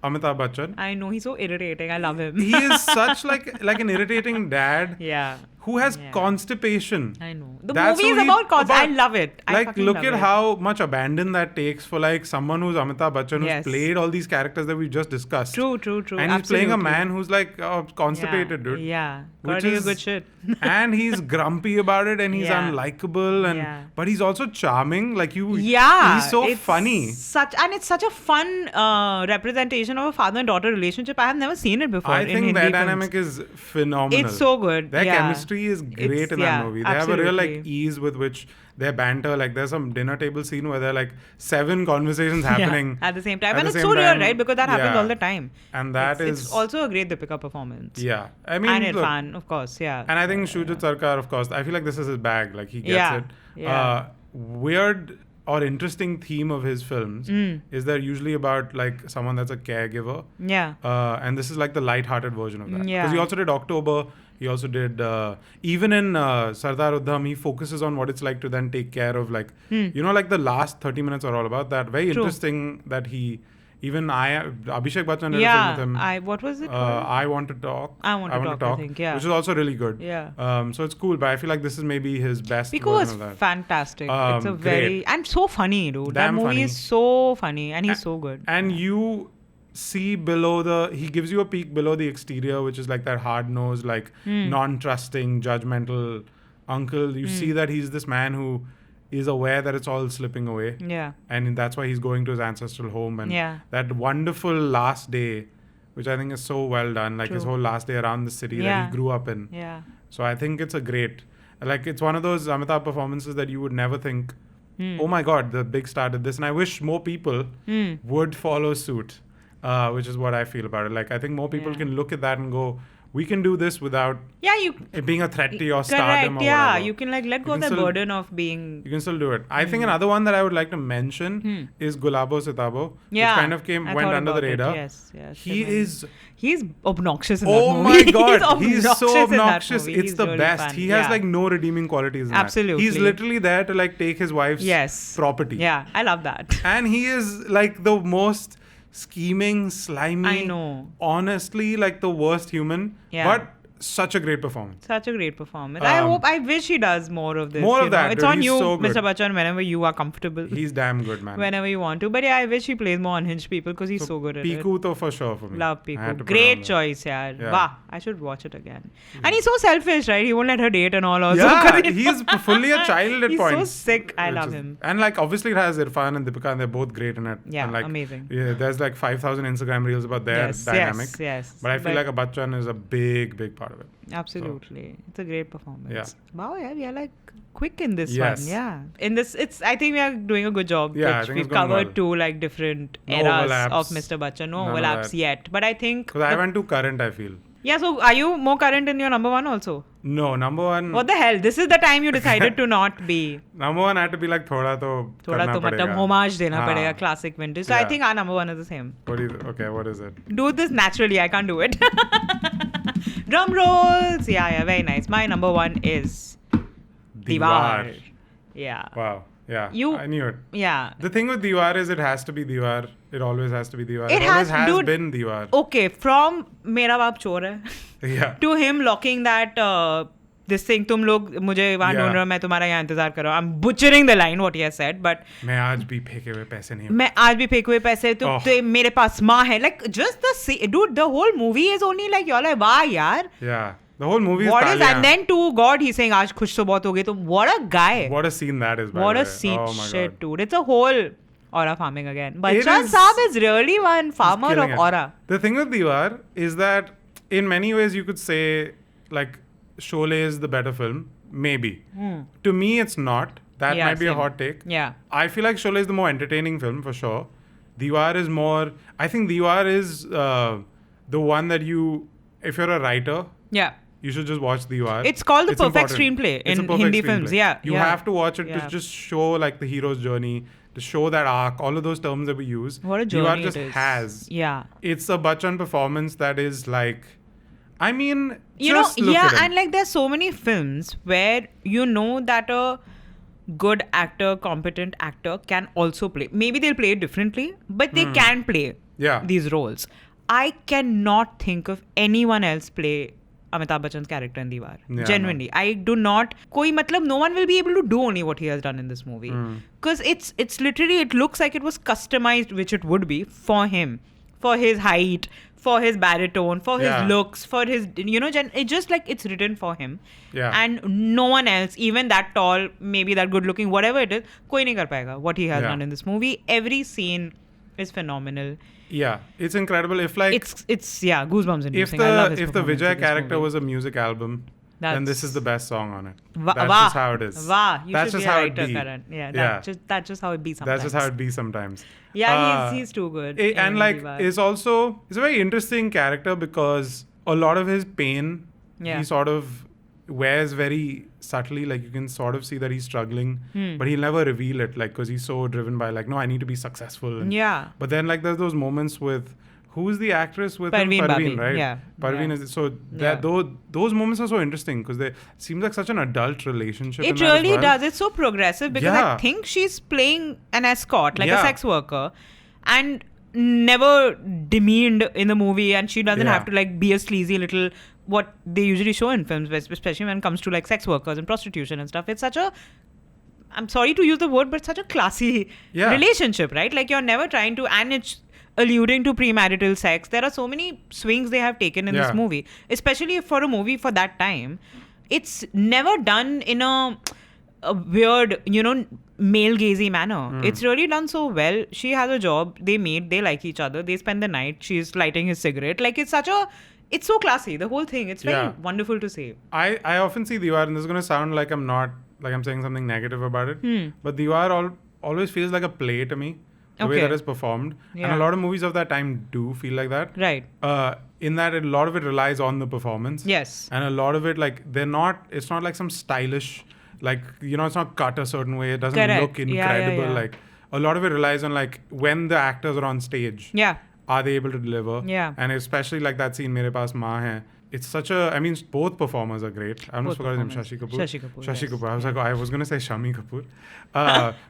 Amitabh Bachchan. I know, he's so irritating. I love him. He is such like an irritating dad Yeah. who has Yeah. constipation. I know. The That's movie is who he- about I love it. I Like, fucking look love at it. how much abandon that takes for like someone who's Amitabh Bachchan, who's Yes. played all these characters that we just discussed. True. And he's playing a Absolutely. man who's like constipated, yeah. dude. Yeah. Which Gotta do is- good shit. And he's grumpy about it, and he's Yeah. unlikable, and Yeah. but he's also charming. Like you, Yeah. he's so it's funny. It's such a fun representation of a father and daughter relationship. I have never seen it before. I in think Hindi their films. dynamic is phenomenal. It's so good. Their yeah. chemistry is great It's- in that yeah, movie. They have a real like absolutely. ease with which their banter. Like there's some dinner table scene where there are like 7 conversations happening at the same time, at and the it's same so real, time. right? Because that happens Yeah. all the time. And that it's is also a great Deepika performance. yeah. I mean, And look, Irfan, of course, yeah. and I think Shujit Sarkar, of course. I feel like this is his bag. Like he gets Yeah, it. yeah. Weird or interesting theme of his films is they're usually about like someone that's a caregiver. Yeah. And this is like the light-hearted version of that. Yeah. Because he also did October. He also did even in Sardar Udham. He focuses on what it's like to then take care of like like the last 30 minutes are all about that. Very True. interesting that he Abhishek Bachchan did a film Yeah. with him. What was it called? I Want to Talk. I Want to Talk, I think, yeah. Which is also really good. Yeah. So it's cool, but I feel like this is maybe his best Piku version was of that. fantastic. It's a very and so funny, dude. Damn that movie funny. is so funny, and he's so good. And you see he gives you a peek below the exterior, which is like that hard-nosed, like non-trusting, judgmental uncle. You see that he's this man who is aware that it's all slipping away. Yeah. And that's why he's going to his ancestral home. And Yeah. that wonderful last day, which I think is so well done, like his True. whole last day around the city that Yeah. he grew up in. Yeah. So I think it's a great, like it's one of those Amitabh performances that you would never think, oh my God, the big star did this. And I wish more people would follow suit, which is what I feel about it. Like I think more people Yeah. can look at that and go, we can do this without You it being a threat to your stardom correct. or Yeah. whatever. You can like let go of can that still- burden of being. You can still do it. I think another one that I would like to mention is Gulabo Sitabo, Yeah. which kind of I went thought under the about it. radar. Yes. He is He's obnoxious in oh that movie. my God, he's so in that obnoxious. movie. It's He's the really best. fun. He has Yeah. like no redeeming qualities in Absolutely. that. He's literally there to like take his wife's Yes. property. Yeah, I love that. And he is like the most scheming, slimy. I know. Honestly, like the worst human. Yeah. But such a great performance. Such a great performance. I wish he does more of this. More of you that, know. It's dude. on He's you, so good. Mr. Bachchan, whenever you are comfortable. He's damn good, man. Whenever you want to. But yeah, I wish he plays more unhinged people because he's so good at it. Piku to for sure for me. Love I had Piku. to put it on Great there. choice, yeah. Yeah. Wow, I should watch it again. And he's so selfish, right? He won't let her date and all. Also, Yeah, 'cause he's fully a child at he's points. so sick. I Which love is- him. And like obviously it has Irfan and Deepika and they're both great in it. Yeah, and like, amazing. Yeah, there's like 5,000 Instagram reels about their Yes, dynamic. yes. But I feel like a Bachchan is a big part of it. Absolutely. It's a great performance. Yeah. Wow, yeah, we are like quick in this Yes. one. Yeah. In this, I think we are doing a good job. Yeah, I Which think we've it's going covered well. 2 like different No eras overlaps. of Mr. Bachchan. No None of overlaps that. yet. But I think. Because I went to current, I feel. Yeah, so are you more current in your number 1 also? No, number one. What the hell? This is the time you decided to not be. Number one had to be like thoda to थोड़ा karna तो मतलब padega. homage देना हाँ. पड़ेगा classic vintage. So I Yeah. think our number 1 is the same. What is it? Do this naturally. I can't do it. Drum rolls. Yeah, very nice. My number 1 is Diwaar. Yeah. Wow. Yeah. You- I knew it. Yeah. The thing with Deewar is it has to be Deewar. It always has to be Deewar. It always has- has dude. been Deewar. Okay, from Mera Baap Chor hai Yeah. to him locking that this thing, तुम लोग मुझे वहाँ Yeah. ढूंढ रहे हो, मैं तुम्हारा यहाँ इंतजार कर रहा हूँ. I'm butchering the line what he has said, but मैं आज भी फेंके हुए पैसे नहीं मैं आज भी फेंके हुए पैसे तो मेरे पास माँ है. Like just dude, the whole movie is only like you're like वाह यार. Yeah. The whole movie is What is तालियां. and then to God he's saying आज खुश तो बहुत हो गई. तो what a guy. What a scene that is, by What the a way. seat Oh my shit, God. dude. It's a whole aura farming again. It Bachchan is- Saab is really one farmer killing of it. aura. The thing with Deewar is that in many ways you could say like Sholay is the better film. Maybe. To me, it's not. That Yeah, might be a same. hot take. Yeah. I feel like Sholay is the more entertaining film for sure. Deewar is more. I think Deewar is the one that you, if you're a writer, Yeah. you should just watch Deewar. It's called the perfect important. screenplay It's a in perfect Hindi screenplay. films. Yeah. You yeah. have to watch it Yeah. to just show like the hero's journey, to show that arc, all of those terms that we use. What a Deewar journey just it is. has. Yeah. It's a Bachchan performance that is like, I mean, You know, just look yeah, at him. and like there's so many films where you know that a good actor, competent actor can also play. Maybe they'll play it differently, but they can play Yeah. these roles. I cannot think of anyone else play Amitabh Bachchan's character in Diwar. Yeah, Genuinely. I do not. No one will be able to do only what he has done in this movie. Because it's literally, it looks like it was customized, which it would be, for him. For his height, for his baritone, for his looks, for his, it's just like it's written for him. Yeah. And no one else, even that tall, maybe that good looking, whatever it is, koi nahi kar payega what he has done in this movie. Every scene is phenomenal. Yeah, it's incredible. If like it's goosebumps inducing. if I love his the performance Vijay in this character movie. was a music album, then this is the best song on it. That's just how it is. You That's should just be a how writer, it be. Karan. Yeah, Yeah. That's just how it be sometimes. That's just how it be sometimes. Yeah, he's too good. And in like, Deewar. it's a very interesting character because a lot of his pain, he sort of wears very subtly. Like you can sort of see that he's struggling, but he'll never reveal it. Like because he's so driven by like, no, I need to be successful. And, But then like there's those moments with. Who's the actress with him? Parveen, right? Yeah. Parveen is so that those moments are so interesting because they seem like such an adult relationship. It really does. It's so progressive because I think she's playing an escort, like a sex worker, and never demeaned in the movie, and she doesn't have to like be a sleazy little what they usually show in films, especially when it comes to like sex workers and prostitution and stuff. It's such a, I'm sorry to use the word, but such a classy relationship, right? Like you're never trying to, and it's alluding to premarital sex. There are so many swings they have taken in this movie, especially for a movie for that time. It's never done in a weird, male gazy manner. It's really done so well. She has a job, they like each other, they spend the night, she's lighting his cigarette. Like it's so classy, the whole thing. It's very wonderful to see. I often see Deewar, and this is going to sound like I'm saying something negative about it, but Deewar always feels like a play to me. The way that is performed. And a lot of movies of that time do feel like that. Right. In that a lot of it relies on the performance. Yes. And a lot of it, like, it's not like some stylish, like, it's not cut a certain way. It doesn't look incredible. Yeah. Like, a lot of it relies on, like, when the actors are on stage. Yeah. Are they able to deliver? Yeah. And especially like that scene, Mere Paas Maa Hai. It's such a, I mean, both performers are great. I almost forgot his name, Shashi Kapoor. Shashi Kapoor. I was like, I was going to say Shami Kapoor.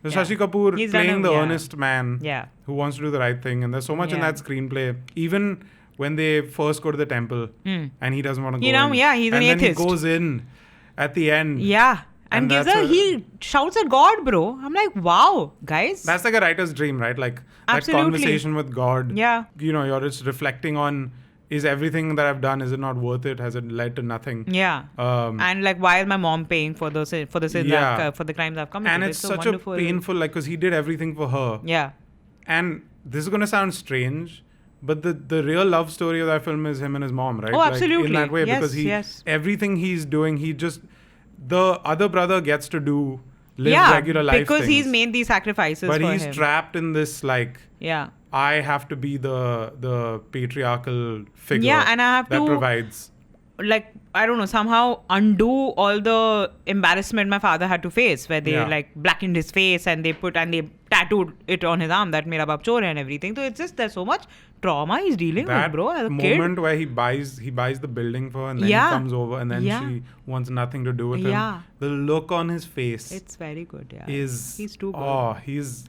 Shashi Kapoor playing the earnest man who wants to do the right thing. And there's so much in that screenplay. Even when they first go to the temple and he doesn't want to go in. He's an atheist. And then he goes in at the end. Yeah. And he shouts at God, bro. I'm like, wow, guys. That's like a writer's dream, right? Like that conversation with God. Yeah. You're just reflecting on, is everything that I've done, is it not worth it? Has it led to nothing? Yeah. And like, why is my mom paying for the sins for the crimes I've committed? And it's such a painful, like, because he did everything for her. Yeah. And this is going to sound strange, but the real love story of that film is him and his mom, right? Oh, absolutely. In that way, because everything he's doing, the other brother gets to live regular life because things. He's made these sacrifices but for he's him. Trapped in this, like, I have to be the patriarchal figure and I have that to provides. Like, I don't know, somehow undo all the embarrassment my father had to face, where they like blackened his face and they tattooed it on his arm that Mera Baap Chor hai and everything. So it's just, there's so much trauma he's dealing with, bro, as a kid. That moment where he buys the building for her and then he comes over and then she wants nothing to do with him. The look on his face. It's very good, he's too good.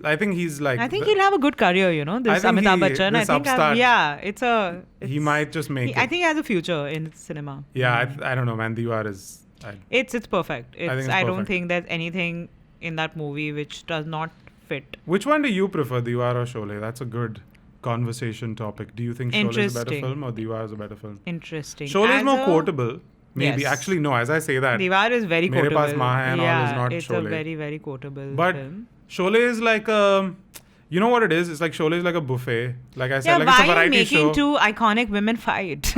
I think he's like... I think he'll have a good career, this Amitabh Bachchan. This upstart, he it's... might just make it. I think he has a future in cinema. Yeah, I don't know, man. Deewar is... It's perfect. I don't think there's anything in that movie which does not fit. Which one do you prefer, Diwar or Sholay? That's a good conversation topic. Do you think Sholay is a better film or Diwar is a better film? Interesting. Sholay is more quotable. Maybe. Yes. Actually, no. As I say that, Diwar is very quotable. Mere Paas Maa Hai and all is not it's Sholay. A very, very quotable but film. Sholay is like a... You know what it is? It's like Sholay is like a buffet. Like I said, like it's a variety show. Why are you making two iconic women fight?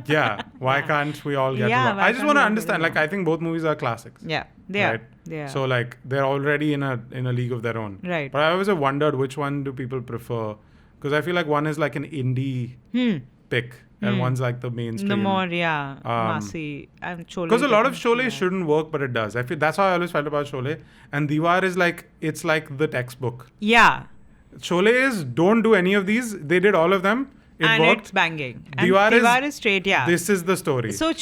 Yeah. Why can't we all get along? I just want to understand. Like, I think both movies are classics. Yeah. They are. So, like, they're already in a league of their own. Right. But I always have wondered which one do people prefer? Because I feel like one is like an indie pick. And one's like the mainstream. The more, massy. Because a lot of Sholay shouldn't work, but it does. I feel that's how I always felt about Sholay. And Deewar is like, it's like the textbook. Yeah. Sholay is, don't do any of these. They did all of them. and worked. it's banging. And Diwar is straight, yeah. This is the story. So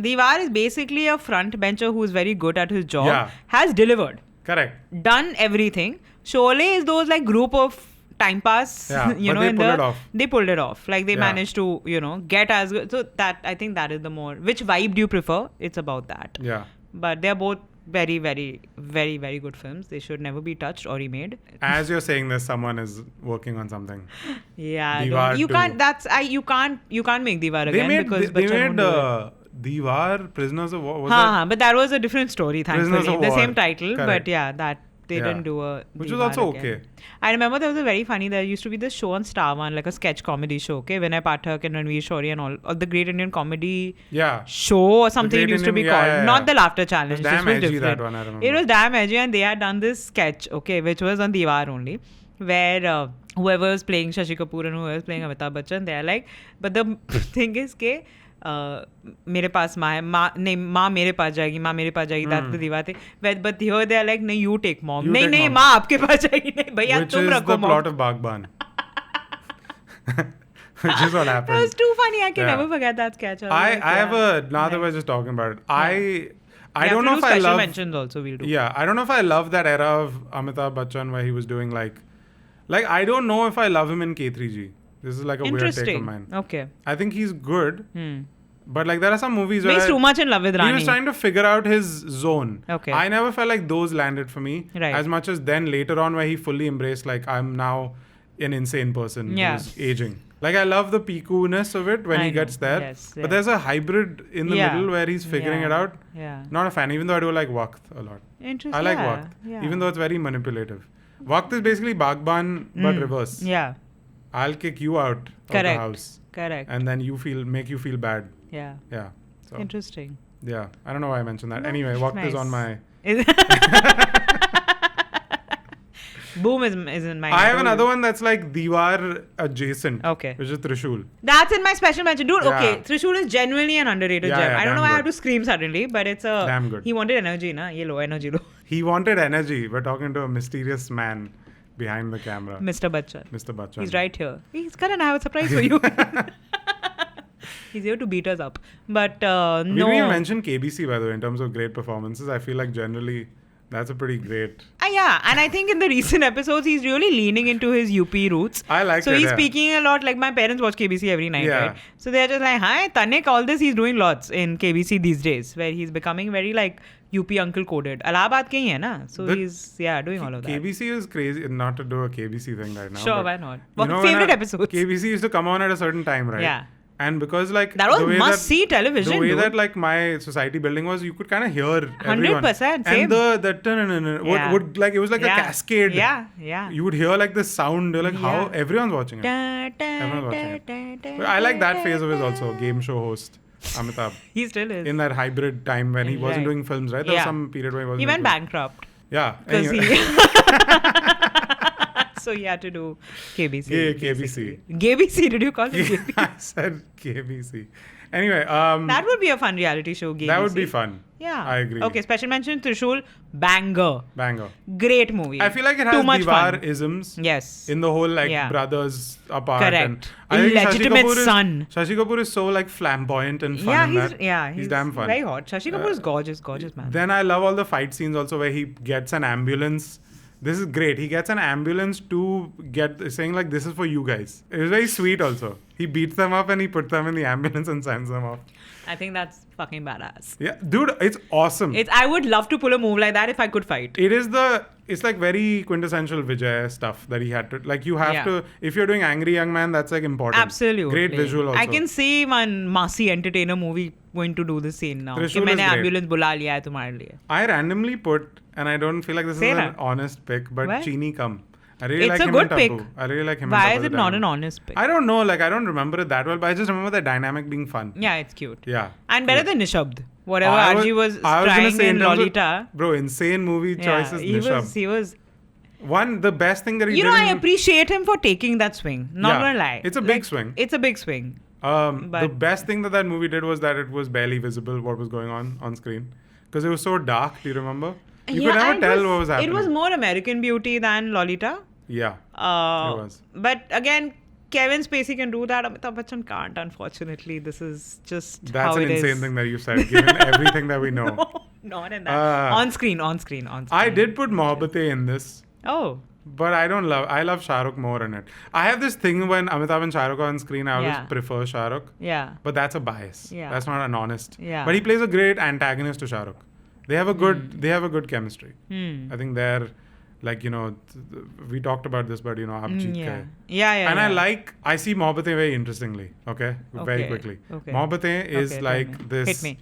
Deewar is basically a front bencher who's very good at his job. Yeah. Has delivered. Correct. Done everything. Sholay is those like group of time pass. Yeah, you but know, they pulled it off. They pulled it off. Like they Yeah. managed to, get as good. So that I think that is the more. Which vibe do you prefer? It's about that. Yeah. But they're both very, very, very, very good films. They should never be touched or remade. As you're saying this, someone is working on something. Yeah, Diwar you 2. can't. You can't make Diwar again because they Bachchan made won't do it. Diwar, Prisoners of War. Was But that was a different story, thankfully. Prisoners of The War. same title, Correct. but yeah, that they didn't do a Which was Deewar also again. okay. I remember there was a very funny. There used to be this show on Star One, like a sketch comedy show. Okay, Vinay Pathak and Ranveer Shori and all the Great Indian Comedy Yeah. show or something it Great used to be Indian- called. yeah, yeah, Not yeah. the Laughter Challenge. It was This damn was edgy, different. that one, I remember. It was damn edgy, and they had done this sketch, okay, which was on Diwar only, where whoever was playing Shashi Kapoor and whoever was playing Amitabh Bachchan, they are like, but the thing is के मेरे पास माँ है माँ मेरे पास जाएगी that's the Diwar thing. But here they are like नहीं you take mom You नहीं take नहीं mom. माँ आपके पास जाएगी नहीं भैया Which तुम is रखो the mom. plot of Bagban. Which is what happened. That was too funny. I can Yeah. never forget that sketch. I have a, now that we're just talking about it, I don't know if I special love, mentions also we'll do. yeah, I don't know if I love that era of Amitabh Bachchan where he was doing like I don't know if I love him in K3G. This is like a weird take of Interesting. mine. Okay. I think he's good, but like there are some movies But where he's too much in love with he Rani. was trying to figure out his zone. Okay. I never felt like those landed for me Right. as much as then later on where he fully embraced like I'm now an insane person Yeah. who's aging. Like I love the Piku-ness of it when I he know. gets there. Yes, yeah. But there's a hybrid in the Yeah. middle where he's figuring it Yeah. out. Yeah. Not a fan, even though I do like Waqt a lot. Interesting. I like yeah. Waqt, Yeah. even though it's very manipulative. Waqt is basically Bagban but reverse. Yeah. I'll kick you out of the Correct. house, Correct. and then make you feel bad. Yeah. Yeah. So Interesting. yeah, I don't know why I mentioned that. No, Anyway, Waqt is nice. on my. Boom is in my. I have another one that's like Deewar adjacent. Okay. Which is Trishul. That's in my special mention, dude. Yeah. Okay, Trishul is genuinely an underrated Yeah, gem. yeah, I don't know damn why I have good. to scream suddenly, but it's a Damn good. He wanted energy, na? Ye low energy low. He wanted energy. We're talking to a mysterious man behind the camera. Mr. Bachchan. Mr. Bachchan. He's right here. He's Karan, I have a surprise for you. He's here to beat us up. But We no. didn't even mention KBC, by the way, in terms of great performances. I feel like generally that's a pretty great. Yeah, and I think in the recent episodes, he's really leaning into his UP roots. I like So it, he's yeah. speaking a lot. Like my parents watch KBC every night, Yeah. right? So they're just like, hi, Tanik, all this he's doing lots in KBC these days, where he's becoming very like UP uncle coded. Allahabad ke hi hai na? So he's, doing all of that. KBC is crazy. Not to do a KBC thing right now. Sure, but why not? you What know when favorite episodes? KBC used to come on at a certain time, right? Yeah. And because like That was the way must-see television, the way dude. that like my society building was, you could kind of hear everyone. 100%, same. And the Yeah. would like it was like a cascade. Yeah, yeah. You would hear like the sound. You're like, how Yeah. everyone's watching it. Everyone's watching it. But I like that phase of his also, game show host Amitabh. He still is. In that hybrid time when he wasn't Right. doing films, right? There was Yeah. some period where he wasn't. He went doing films. bankrupt. Yeah. Because Anyway. So he had to do KBC. Yeah, basically. KBC. KBC, did you call it KBC? I said KBC. Anyway, That would be a fun reality show, KBC. that would be fun. Yeah. I agree. Okay, special mention, Trishul, banger. Banger. Great movie. I feel like it Too has much Diwar fun. isms. Yes. In the whole like Yeah. brothers apart. Correct. And I think Illegitimate son. Shashi Kapoor is so like flamboyant and fun in that. He's damn fun. Very hot. Shashi Kapoor is gorgeous man. Then I love all the fight scenes also where he gets an ambulance. This is great. He gets an ambulance to saying like, this is for you guys. It was very sweet also. He beats them up and he puts them in the ambulance and sends them off. I think that's fucking badass. Yeah, dude, it's awesome. I would love to pull a move like that if I could fight. It's like very quintessential Vijay stuff that he had to, like you have to, if you're doing Angry Young Man, that's like important. Absolutely. Great visual also. I can see one Masi entertainer movie going to do the scene now. Trishul कि मैंने is great. ambulance बुला लिया है तुम्हारे लिए. I randomly put, and I don't feel like this Say is na. an honest pick, but What? Chini Kam. I really It's like a him good and Tabu. pick. I really like him Why and is Tabu it not an honest pick? I don't know, like I don't remember it that well, but I just remember the dynamic being fun. Yeah, it's cute. Yeah. And better than Nishabd. Whatever I RG was gonna trying say in terms of- Lolita. Bro, insane movie choices. he was. The best thing that he You did. know, I appreciate him for taking that swing. Not gonna lie. It's a big swing. It's a big swing. The But- best thing that movie did was that it was barely visible what was going on screen. Because it was so dark, do you remember? You could never tell what was happening. It was more American Beauty than Lolita. Yeah, it was. But again, Kevin Spacey can do that. Amitabh Bachchan can't, unfortunately. This is just That's how an it is. insane thing that you said, given everything that we know. No, not in that. On screen. I did put Mohabbatein in this. Oh. But I love Shah Rukh more in it. I have this thing when Amitabh and Shah Rukh are on screen, I always prefer Shah Rukh. Yeah. But that's a bias. Yeah. That's not an honest. Yeah. But he plays a great antagonist to Shah Rukh. They have a good chemistry. I think they're like, we talked about this, but Ab Jeet Gaye. Yeah. And I see Mohabbatein very interestingly. Okay? Very quickly. Okay. Mohabbatein is like this. Hit me.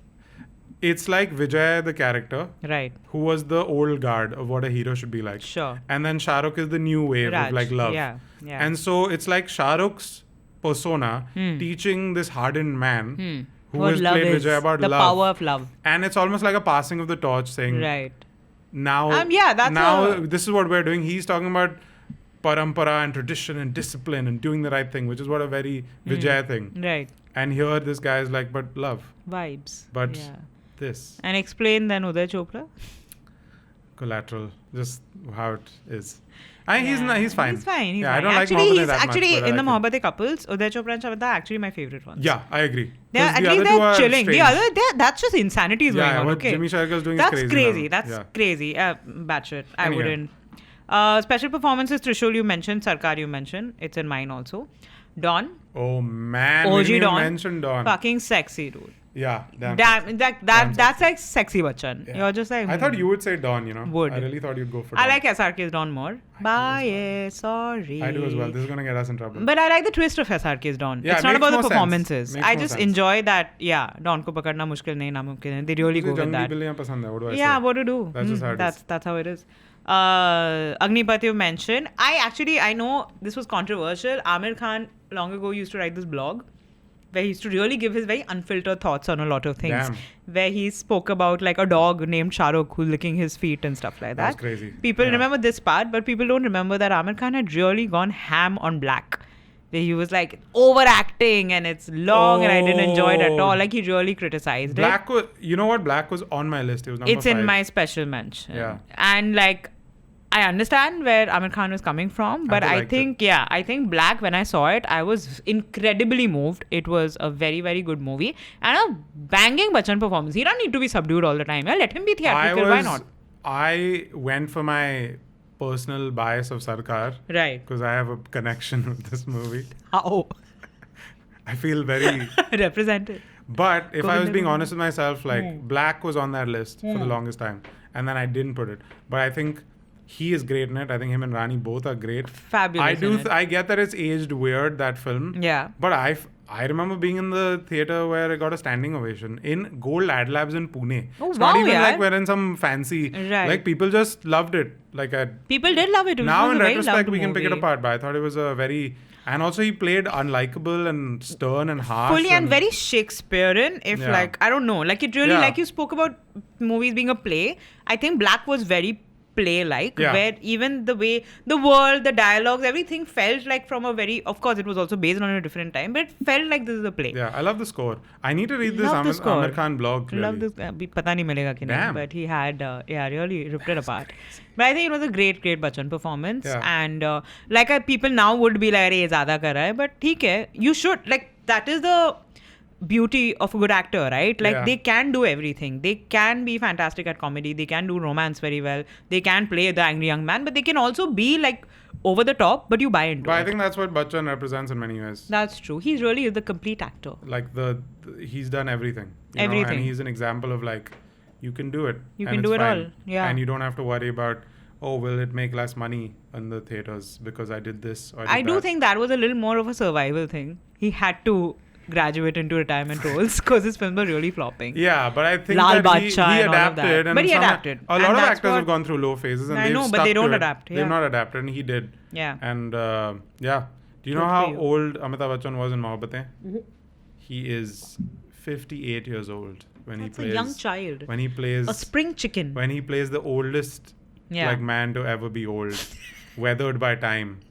It's like Vijay, the character, right, who was the old guard of what a hero should be like. Sure. And then Shah Rukh is the new wave of like love. Yeah. And so it's like Shah Rukh's persona teaching this hardened man who has played Vijay about the love. The power of love. And it's almost like a passing of the torch saying, right. Now, this is what we're doing. He's talking about parampara and tradition and discipline and doing the right thing, which is what a very Vijay thing. Right. And here this guy is like, but love. Vibes. But this. And explain then Uday Chopra. Collateral. Just how it is. He's fine. He's fine. I don't actually, like Mohabbatein actually much, in the Mohabbatein couples, Uday Chopra and Shabada are actually my favorite ones. Yeah, I agree. At least they're chilling. The other, that's just insanity is going on. What Okay. Jimmy Sharka's doing that's is crazy. That's crazy. Batshit. I Anyway. wouldn't. Special performances, Trishul you mentioned, Sarkar you mentioned. It's in mine also. Dawn. Oh man, OG we didn't Dawn. mention Dawn. Fucking sexy, dude. Yeah, damn. That's like sexy Bachchan. Yeah. You're just like. I thought you would say Dawn, Would. I really thought you'd go for Dawn. I like SRK's Dawn more. Bye, sorry. I do as well. This is going to get us in trouble. But I like the twist of SRK's Dawn. Yeah, it's not about the more performances. sense. I just enjoy that. Yeah, Dawn ko pakadna mushkil nahi, namumkin hai. They really go with that. What do I yeah, say? what to do? That's just how it is. That's how it is. Agneepath you mentioned. I know this was controversial. Amir Khan long ago used to write this blog where he used to really give his very unfiltered thoughts on a lot of things. Damn. Where he spoke about like a dog named Shah Rukh who's licking his feet and stuff like that. That's crazy. People remember this part, but people don't remember that Amir Khan had really gone ham on Black. Where he was like overacting and it's long and I didn't enjoy it at all. Like he really criticized Black was, you know what? Black was on my list. It was number 5. It's in my special mention. Yeah. And like, I understand where Amir Khan was coming from, but I think Black, when I saw it, I was incredibly moved. It was a very, very good movie and a banging Bachchan performance. He don't need to be subdued all the time. Yeah? Let him be theatrical. Why not? I went for my personal bias of Sarkar. Right. Because I have a connection with this movie. How? I feel very... represented. But if I was being honest with myself, like Black was on that list for the longest time. And then I didn't put it. But I think... he is great in it. I think him and Rani both are great. Fabulous. I get that it's aged weird, that film. Yeah. But I remember being in the theater where I got a standing ovation in Gold Ad Labs in Pune. Oh, it's wow, not even yaar. like we're in some fancy. Right. Like people just loved it. Like people did love it. It was now a in very retrospect loved we can pick it movie. apart. But I thought it was a very... And also he played unlikable and stern and harsh. Fully and very Shakespearean. Like, I don't know. Like it really, like you spoke about movies being a play. I think Black was very play-like, where even the way, the world, the dialogues, everything felt like from a very, of course it was also based on a different time, but it felt like this is a play. Yeah, I love the score. I need to read this Amir Khan blog. Clearly. Love this. Pata nahi milega ki nahi, but he had, really ripped it apart. But I think it was a great Bachchan performance. Yeah. And people now would be like, "Arey, zyada kar raha hai," but theek hai. You should, like, that is the beauty of a good actor, right? Like they can do everything. They can be fantastic at comedy. They can do romance very well. They can play the angry young man, but they can also be like over the top, but you buy into it. But I think that's what Bachchan represents in many ways. That's true. He really is the complete actor. Like he's done everything. Everything. And he's an example of like, you can do it. You can do it all. Yeah. And you don't have to worry about, oh, will it make less money in the theaters because I did this or I do think that was a little more of a survival thing. He had to graduate into retirement roles because his films were really flopping. Yeah, but I think Lal that he Bachchan adapted. But he adapted. A lot of actors have gone through low phases and they've stuck but they don't to it. adapt. They've not adapted and he did. Yeah. And Do you know how old Amitabh Bachchan was in Mohabbatein? Mm-hmm. He is 58 years old when he plays... a young child. When he plays... A spring chicken. When he plays the oldest man to ever be old. Weathered by time.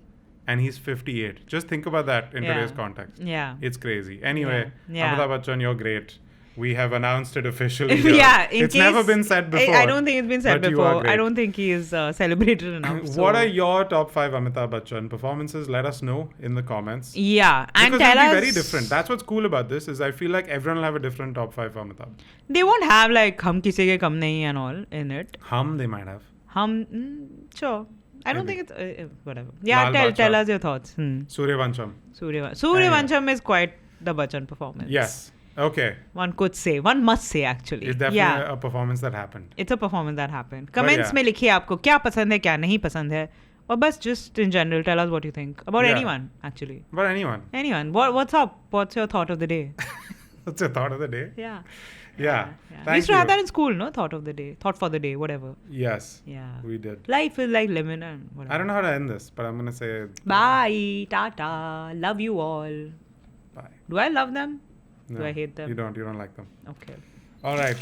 And he's 58. Just think about that in today's context. Yeah. It's crazy. Anyway, Amitabh Bachchan, you're great. We have announced it officially. Yeah, it's never been said before. I don't think it's been said but you are before. great. I don't think he is celebrated enough. So. What are your top 5 Amitabh Bachchan performances? Let us know in the comments. Yeah, and because tell it'll us. be very different. That's what's cool about this is I feel like everyone will have a different top 5 for Amitabh. They won't have like Hum Kisi Ke Kam Nahi and all in it. They might have. Sure. I don't Maybe. think it's whatever. Yeah, tell us your thoughts. Suryavansham. Suryavansham is quite the Bachchan performance. Yes. Okay. One could say. One must say actually. It's definitely a performance that happened. It's a performance that happened. Comments में लिखिए आपको क्या पसंद है क्या नहीं पसंद है. Or best just in general tell us what you think about anyone actually. About anyone. Anyone. What's up? What's your thought of the day? What's your thought of the day? Yeah. Thank We used to have that in school, no? Thought of the day. Thought for the day, whatever. Yes. Yeah. We did. Life is like lemon and whatever. I don't know how to end this, but I'm going to say... Bye. Tata. Love you all. Bye. Do I love them? No, Do I hate them? You don't like them. Okay. All right.